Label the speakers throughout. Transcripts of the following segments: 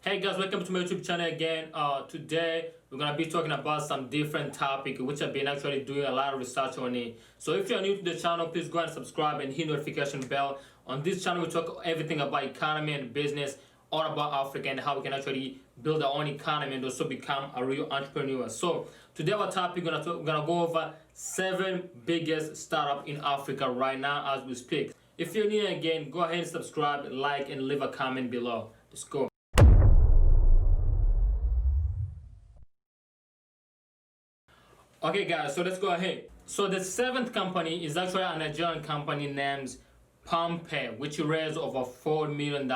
Speaker 1: Hey guys, welcome to my YouTube channel again. Today we're gonna be talking about some different topic which I've been actually doing a lot of research on it. So if you're new to the channel, please go and subscribe and hit notification bell. On this channel we talk everything about economy and business, all about Africa and how we can actually build our own economy and also become a real entrepreneur. So today our topic we're gonna go over 7 biggest startup in Africa right now as we speak. If you're new again, go ahead and subscribe, like, and leave a comment below. Let's go. Okay guys, so let's go ahead. So the 7th company is actually a Nigerian company named Pompeo, which raised over $4 million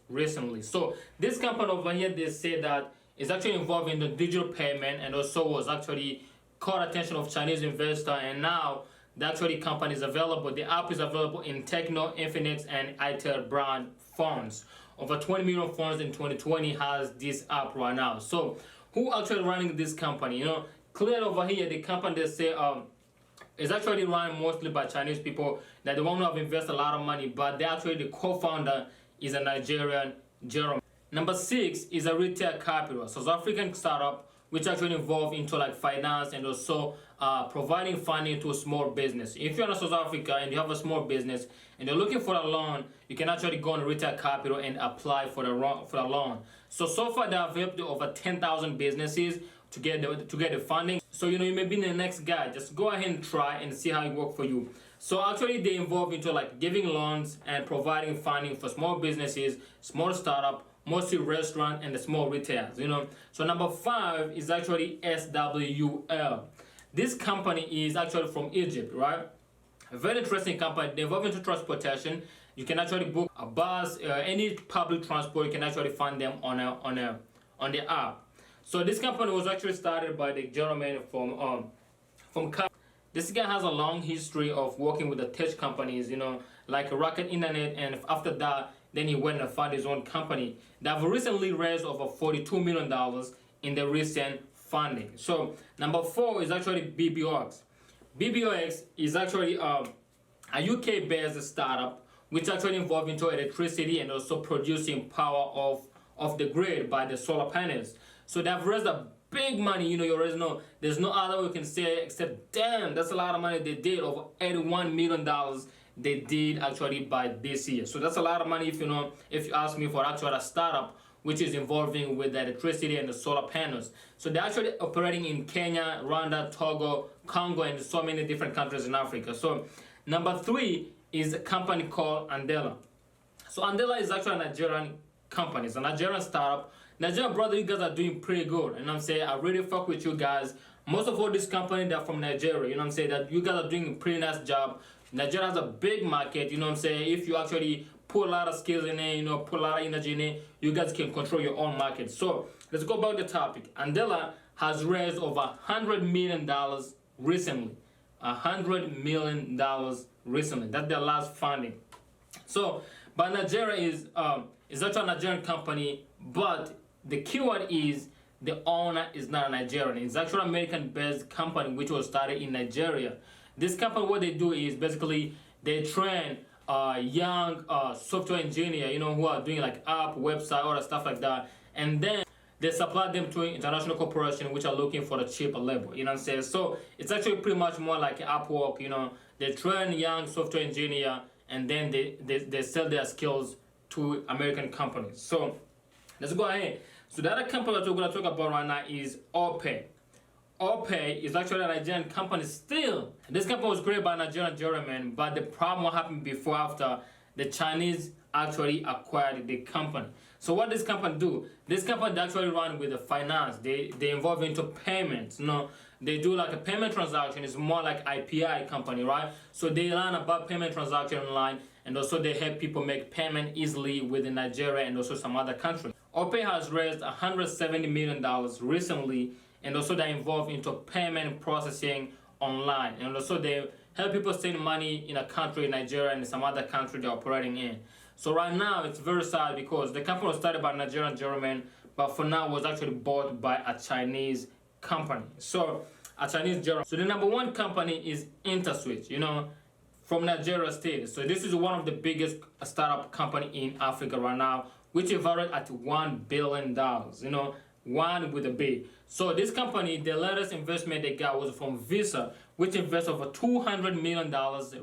Speaker 1: recently. So this company over here, they say that is actually involved in the digital payment and also was actually caught attention of Chinese investor, and now the actually company is available. The app is available in Techno, Infinix, and Itel brand phones. Over 20 million phones in 2020 has this app right now. So who actually running this company? You know, clear over here, the company they say is actually run mostly by Chinese people that they want to invest a lot of money, but they actually the co-founder is a Nigerian Jerome. Number 6 is a retail capital, South African startup which actually involved into like finance and also providing funding to a small business. If you're in South Africa and you have a small business and you're looking for a loan, you can actually go on retail capital and apply for the loan. So far they have helped over 10,000 businesses to get the funding. So you know, you may be the next guy. Just go ahead and try and see how it works for you. So actually they involve into like giving loans and providing funding for small businesses, small startup, mostly restaurant and the small retailers, you know. So number 5 is actually SWL. This company is actually from Egypt, right? A very interesting company. They involve into transportation. You can actually book a bus, any public transport. You can actually find them on the app. So this company was actually started by the gentleman from this guy has a long history of working with the tech companies, you know, like Rocket Internet, and after that, then he went and found his own company. They have recently raised over $42 million in the recent funding. So number 4 is actually BBOX. BBOX is actually a UK-based startup which actually involved into electricity and also producing power of the grid by the solar panels. So they have raised a big money, you know, you already know. There's no other way we can say except, damn, that's a lot of money they did. Over $81 million they did actually by this year. So that's a lot of money if you ask me, for actually a startup which is involving with the electricity and the solar panels. So they're actually operating in Kenya, Rwanda, Togo, Congo, and so many different countries in Africa. So number 3 is a company called Andela. So Andela is actually a Nigerian company. It's a Nigerian startup. Nigerian brother, you guys are doing pretty good. And I'm saying I really fuck with you guys. Most of all this company, they're from Nigeria. You know what I'm saying? That you guys are doing a pretty nice job. Nigeria has a big market, you know what I'm saying? If you actually put a lot of skills in it, you know, put a lot of energy in it, you guys can control your own market. So let's go back to the topic. Andela has raised over $100 million recently. $100 million recently. That's their last funding. So, but Nigeria is actually a Nigerian company, but the keyword is the owner is not a Nigerian. It's actually an American-based company which was started in Nigeria. This company, what they do is basically they train young software engineer, you know, who are doing like app, website, all that stuff like that, and then they supply them to international corporations which are looking for the cheaper labor. You know what I'm saying? So it's actually pretty much more like Upwork. You know, they train young software engineer and then they sell their skills to American companies. So let's go ahead. So the other company that we're going to talk about right now is Opay. Opay is actually a Nigerian company still. This company was created by a Nigerian gentleman, but the problem what happened before after the Chinese actually acquired the company. So what this company do? This company actually run with the finance. They involve into payments. You know, they do like a payment transaction. It's more like IPI company, right? So they learn about payment transaction online, and also they help people make payment easily within Nigeria and also some other countries. Opay has raised $170 million recently, and also they involved into payment processing online, and also they help people send money in a country, Nigeria, and some other country they're operating in. So right now it's very sad because the company was started by a Nigerian gentleman, but for now was actually bought by a Chinese company. So a Chinese gentleman. So the number 1 company is Interswitch, you know, from Nigeria state. So this is one of the biggest startup company in Africa right now, which is valued at $1 billion. You know, one with a B. So this company, the latest investment they got was from Visa, which invested over $200 million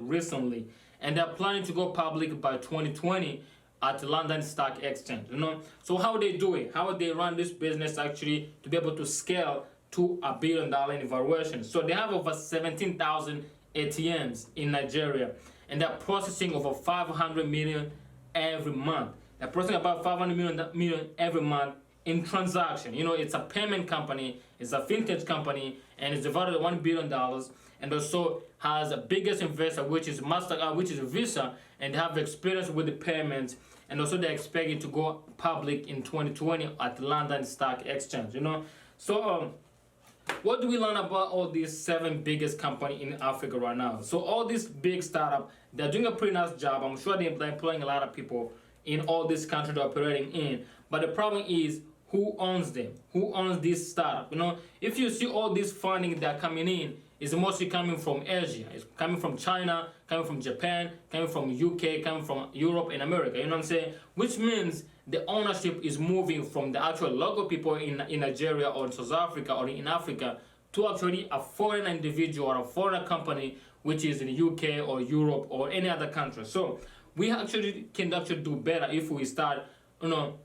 Speaker 1: recently, and they're planning to go public by 2020 at London Stock Exchange. You know, so how they do it? How they run this business actually to be able to scale to $1 billion in valuation? So they have over 17,000 ATMs in Nigeria, and they're processing over 500 million every month. They're processing about 500 million every month in transaction. You know, it's a payment company, it's a fintech company, and it's valued at $1 billion, and also has the biggest investor, which is which is Visa, and they have experience with the payments, and also they're expecting to go public in 2020 at London Stock Exchange. You know, so what do we learn about all these 7 biggest companies in Africa right now? So all these big startups, they're doing a pretty nice job. I'm sure they're employing a lot of people in all these countries they're operating in. But the problem is, who owns them? Who owns this startup? You know, if you see all this funding that are coming in, it's mostly coming from Asia. It's coming from China, coming from Japan, coming from UK, coming from Europe and America. You know what I'm saying? Which means the ownership is moving from the actual local people in Nigeria or in South Africa or in Africa to actually a foreign individual or a foreign company, which is in the UK or Europe or any other country. So we actually can do better if we start, you know,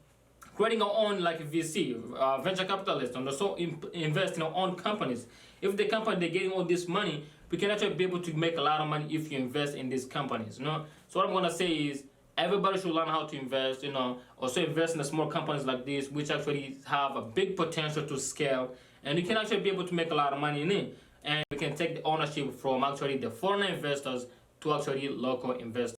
Speaker 1: creating our own like VC, venture capitalists, and also invest in our own companies. If the company they're getting all this money, we can actually be able to make a lot of money if you invest in these companies. You know, so what I'm gonna say is everybody should learn how to invest. You know, also invest in the small companies like this, which actually have a big potential to scale, and you can actually be able to make a lot of money in it. And we can take the ownership from actually the foreign investors to actually local investors.